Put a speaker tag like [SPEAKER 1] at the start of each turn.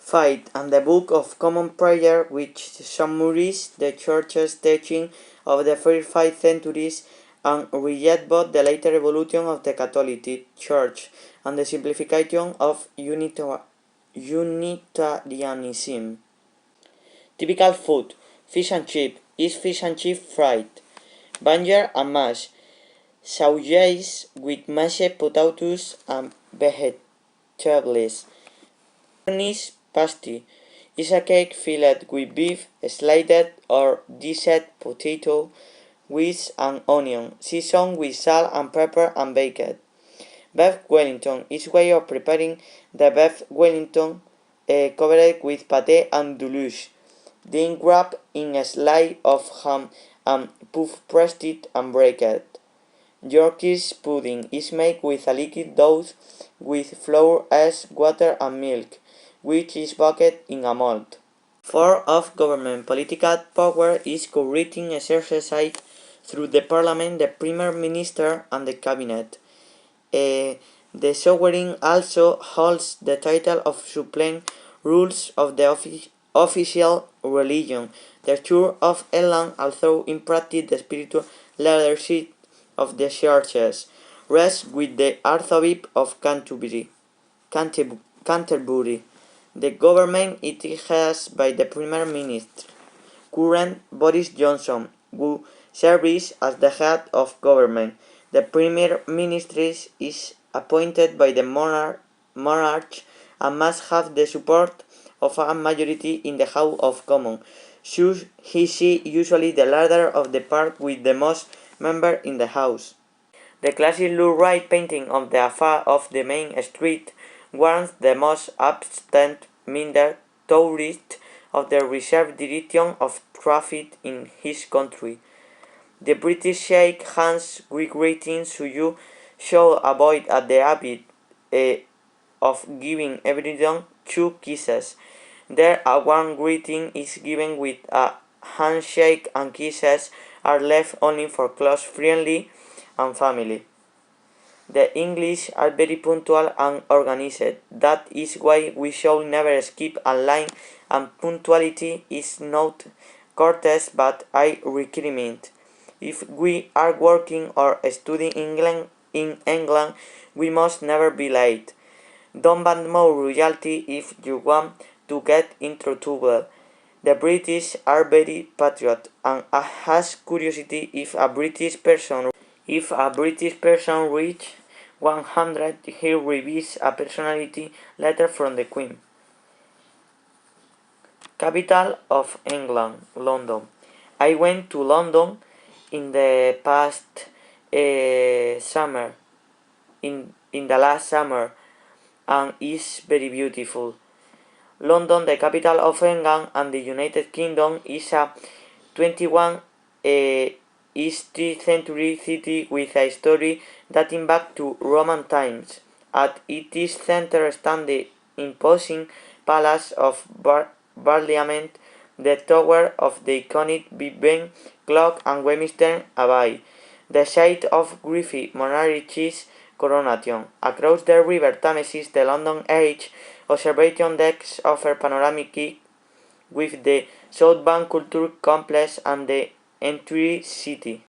[SPEAKER 1] Faith and the Book of Common Prayer, which summarizes the Church's teaching of the first 5 centuries and reject both the later evolution of the Catholic Church and the simplification of Unitarianism. Typical food: fish and chips is fish and chip fried, banger and mash, sausages with mashed potatoes and vegetables. Cornish pasty is a cake filled with beef, sliced or diced potato, with an onion, seasoned with salt and pepper and baked. Beef Wellington is a way of preparing the beef Wellington covered with pate and douche, then wrapped in a slice of ham and puff-pressed and baked. Yorkshire pudding is made with a liquid dough with flour, eggs, water and milk, which is baked in a mold. Form of government: political power is co-written exercised through the parliament, the Premier Minister and the cabinet. The sovereign also holds the title of supreme rules of the official religion, the Church of England, although in practice the spiritual leadership of the churches rests with the Archbishop of Canterbury. The government is headed by the Premier Minister, current Boris Johnson, who serves as the head of government. The Premier Minister is appointed by the monarch and must have the support of a majority in the House of Commons. He is usually the leader of the party with the most members in the House. The classic Louvre painting of the Affair of the Main Street warns the most absent-minded tourist of the reserved direction of traffic in his country. The British shake hands greeting, so you should avoid the habit of giving everyone 2 kisses. There a warm greeting is given with a handshake and kisses are left only for close friends and family. The English are very punctual and organized. That is why we should never skip a line, and punctuality is not courtesy but a requirement. If we are working or studying in England, we must never be late. Don't badmouth royalty if you want to get into trouble. The British are very patriotic, and I ask curiosity if a British person reaches 100, he receives a personality letter from the Queen. Capital of England, London. I went to London in the past summer, in the last summer, and it's very beautiful. London, the capital of England and the United Kingdom, is a 21 century city with a story dating back to Roman times. At its center stands the imposing Palace of Parliament, the tower of the iconic Big Ben clock and Westminster Abbey, the site of Griffith monarch's coronation. Across the River Thamesis, the London Age observation decks offer panoramic views with the South Bank Culture Complex and the entire city.